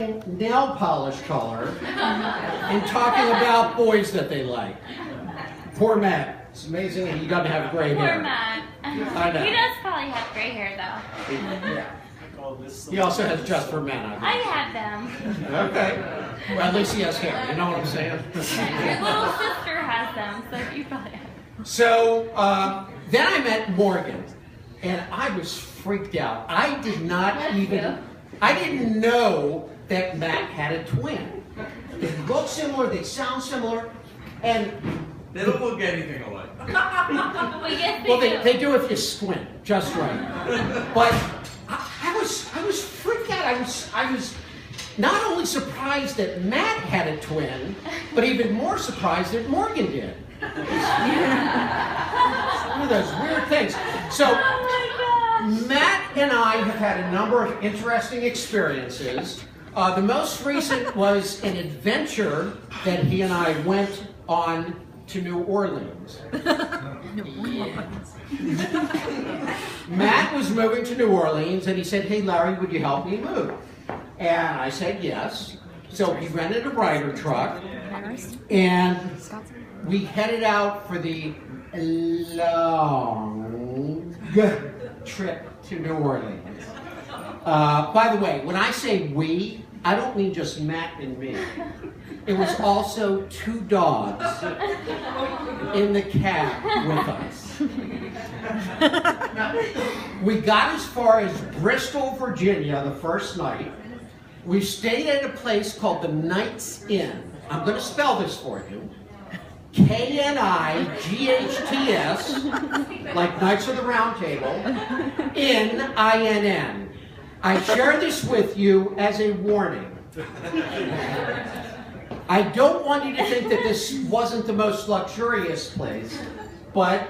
nail polish color and talking about boys that they like. Poor Matt. It's amazing he doesn't have gray hair. Poor Matt. I know. He does probably have gray hair though. Yeah. He also has just for men, I I have them. Okay. Well, at least he has hair. You know what I'm saying? Your little sister has them, so you probably have them. So then I met Morgan, and I was freaked out. I did not I didn't know that Matt had a twin. They look similar, they sound similar, and they don't look anything alike. Well, they do if you squint just right. But I was freaked out. I was not only surprised that Matt had a twin, but even more surprised that Morgan did. One of those weird things. So Matt and I have had a number of interesting experiences. The most recent was an adventure that he and I went on to New Orleans. Matt was moving to New Orleans and he said, "Hey Larry, would you help me move?" And I said yes. So he rented a Ryder truck and we headed out for the long trip to New Orleans. By the way, when I say we, I don't mean just Matt and me. It was also 2 dogs in the cab with us. We got as far as Bristol, Virginia the first night. We stayed at a place called the Knights Inn. I'm going to spell this for you. K-N-I-G-H-T-S, like Knights of the Round Table, N-I-N-N. I share this with you as a warning. I don't want you to think that this wasn't the most luxurious place, but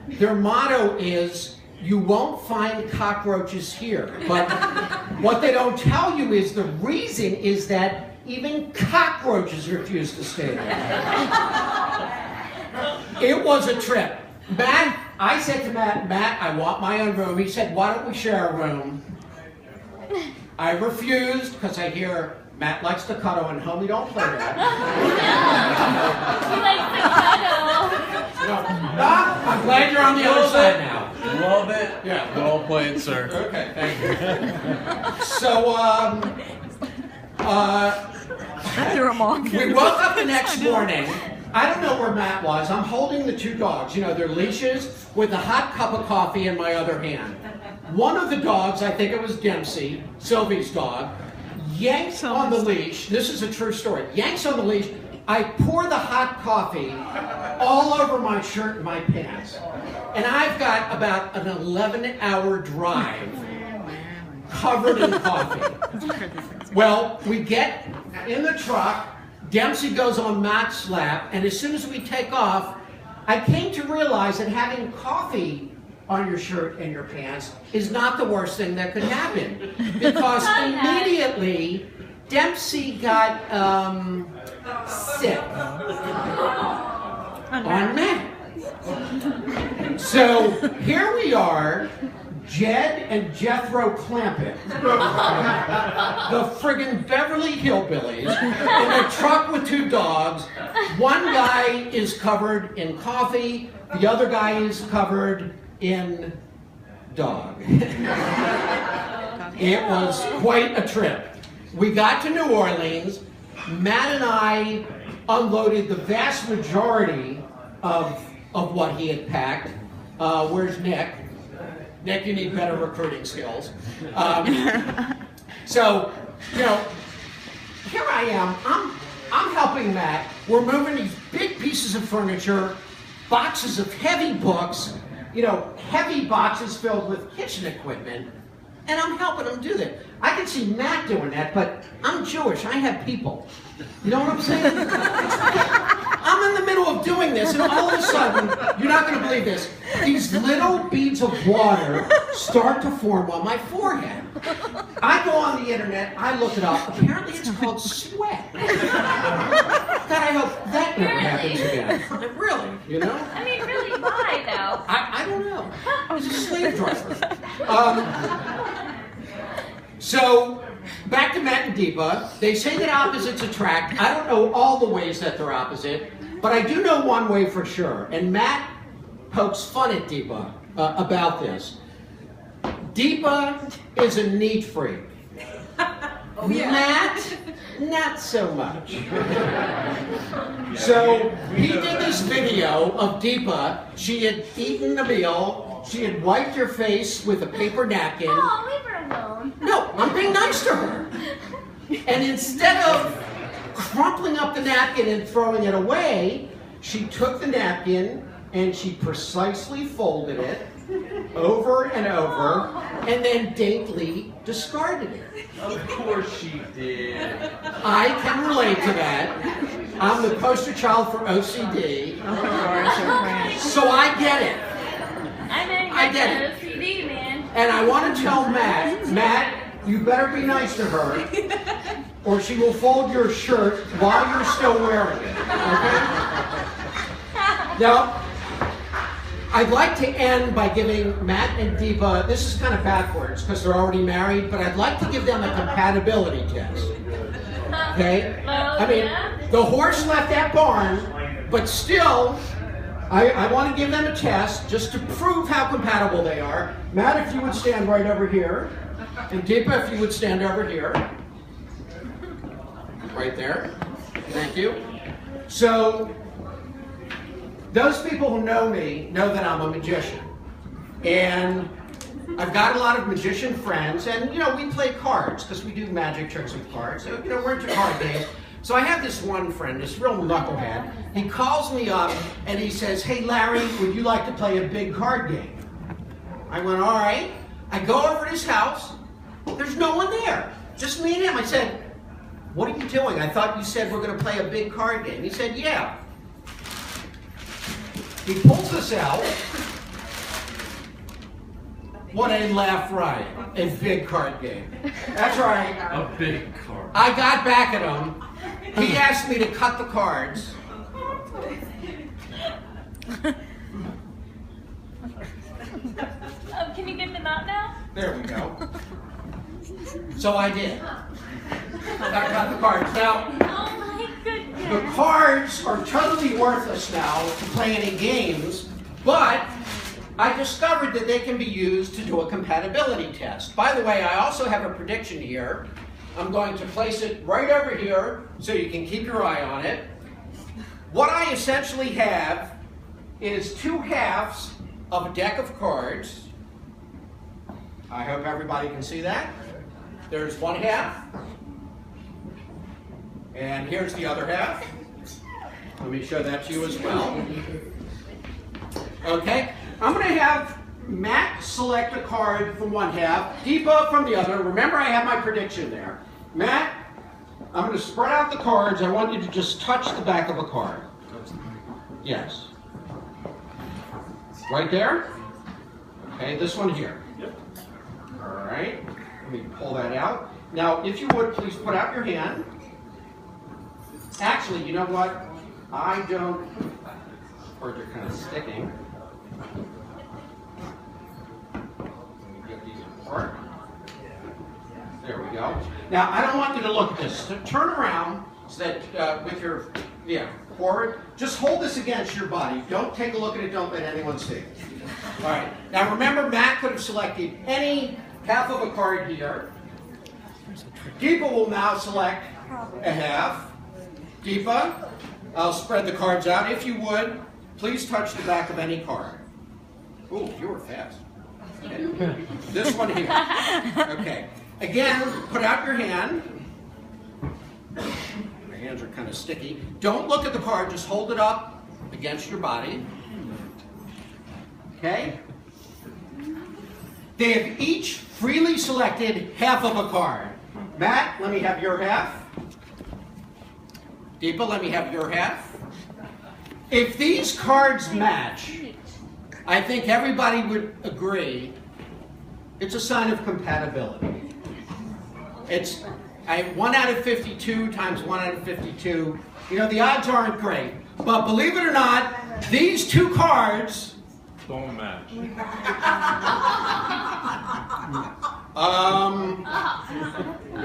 their motto is, "You won't find cockroaches here." But what they don't tell you is the reason is that even cockroaches refuse to stay there. It was a trip. I said to Matt, "I want my own room." He said, "Why don't we share a room?" I refused because I hear Matt likes to cuddle and homie don't play that. He likes to cuddle. I'm glad you're on the other side now. Love it. Yeah. Well played, sir. Okay, thank you. So, we woke up the next morning. I don't know where Matt was. I'm holding the 2 dogs, you know, their leashes, with a hot cup of coffee in my other hand. One of the dogs, I think it was Dempsey, Sylvie's dog, yanks on the leash. This is a true story. Yanks on the leash. I pour the hot coffee all over my shirt and my pants. And I've got about an 11-hour drive covered in coffee. Well, we get in the truck. Dempsey goes on Matt's lap. And as soon as we take off, I came to realize that having coffee on your shirt and your pants is not the worst thing that could happen. Because immediately, Dempsey got sick on Matt. So here we are, Jed and Jethro Clampett, the friggin' Beverly Hillbillies, in a truck with 2 dogs. One guy is covered in coffee, the other guy is covered in dog. It was quite a trip. We got to New Orleans. Matt and I unloaded the vast majority of what he had packed. Where's Nick? Nick, you need better recruiting skills. So, you know, here I am. I'm helping Matt. We're moving these big pieces of furniture, boxes of heavy books, you know, heavy boxes filled with kitchen equipment, and I'm helping him do that. I can see Matt doing that, but I'm Jewish. I have people. You know what I'm saying? I'm in the middle of doing this, and all of a sudden, you're not going to believe this, these little beads of water start to form on my forehead. I go on the internet, I look it up. Apparently it's called sweat. God, I hope that never happens again. Really, you know? I mean, really, why though? I don't know. I was a slave driver. So, back to Matt and Deepa. They say that opposites attract. I don't know all the ways that they're opposite, but I do know one way for sure. And Matt pokes fun at Deepa about this. Deepa is a neat freak. Oh, yeah. Matt, not so much. So he did this video of Deepa. She had eaten a meal. She had wiped her face with a paper napkin. Oh, leave her alone. No, I'm being nice to her. And instead of crumpling up the napkin and throwing it away, she took the napkin and she precisely folded it over and over and then daintily discarded it. Of course she did. I can relate to that. I'm the poster child for OCD, so I get it. I get it. OCD, man. And I want to tell Matt, you better be nice to her, or she will fold your shirt while you're still wearing it. Okay? Now, I'd like to end by giving Matt and Deepa, this is kind of backwards because they're already married, but I'd like to give them a compatibility test. Okay? I mean, the horse left that barn, but still, I want to give them a test just to prove how compatible they are. Matt, if you would stand right over here, and Deepa, if you would stand over here. Right there. Thank you. So, those people who know me know that I'm a magician. And I've got a lot of magician friends, and you know, we play cards because we do magic tricks with cards. So, you know, we're into card games. So I have this one friend, this real knucklehead. He calls me up and he says, "Hey Larry, would you like to play a big card game?" I went, "All right." I go over to his house. There's no one there. Just me and him. I said, "What are you doing? I thought you said we're going to play a big card game." He said, "Yeah." He pulls this out. What a laugh riot. A big card game. That's right. A big car. I got back at him. He asked me to cut the cards. Oh, can you give me that now? There we go. So I did. I cut the cards. Now, Oh my goodness. the cards are totally worthless now to play any games, but I discovered that they can be used to do a compatibility test. By the way, I also have a prediction here. I'm going to place it right over here so you can keep your eye on it. What I essentially have is two halves of a deck of cards. I hope everybody can see that. There's one half. And here's the other half. Let me show that to you as well. Okay, I'm going to have Matt select a card from one half, Deepa from the other. Remember, I have my prediction there. Matt, I'm going to spread out the cards. I want you to just touch the back of a card. Yes. Right there? Okay, this one here. Yep. All right, let me pull that out. Now, if you would, please put out your hand. Actually, you know what? I don't, or they're kind of sticking. Let me get these apart. There we go. Now, I don't want you to look at this. So turn around so that with your, forward. Just hold this against your body. Don't take a look at it. Don't let anyone see it. All right. Now, remember, Matt could have selected any half of a card here. Deepa will now select a half. Deepa, I'll spread the cards out. If you would, please touch the back of any card. Ooh, you were fast. Okay. This one here. Okay. Again, put out your hand. My hands are kind of sticky. Don't look at the card. Just hold it up against your body. Okay? They have each freely selected half of a card. Matt, let me have your half. Deepa, let me have your half. If these cards match, I think everybody would agree it's a sign of compatibility. It's 1 out of 52 times 1 out of 52. You know, the odds aren't great. But believe it or not, these two cards Don't match.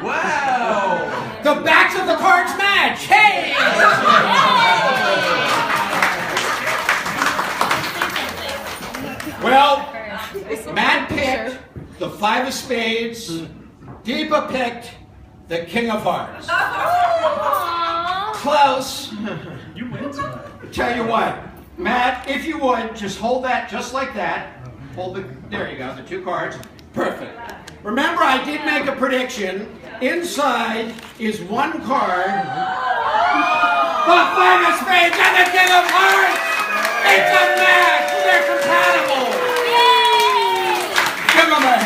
Wow! The backs of the cards match. Hey! Well, Matt picked the 5 of spades. Deepa picked the King of Hearts. Aww. Close. You win tonight. Tell you what, Matt, if you would, just hold that just like that. Hold the, there you go, the 2 cards. Perfect. Remember, I did make a prediction. Inside is 1 card. The 5 of spades and the King of Hearts. It's a match. They're compatible. Yay! Give them a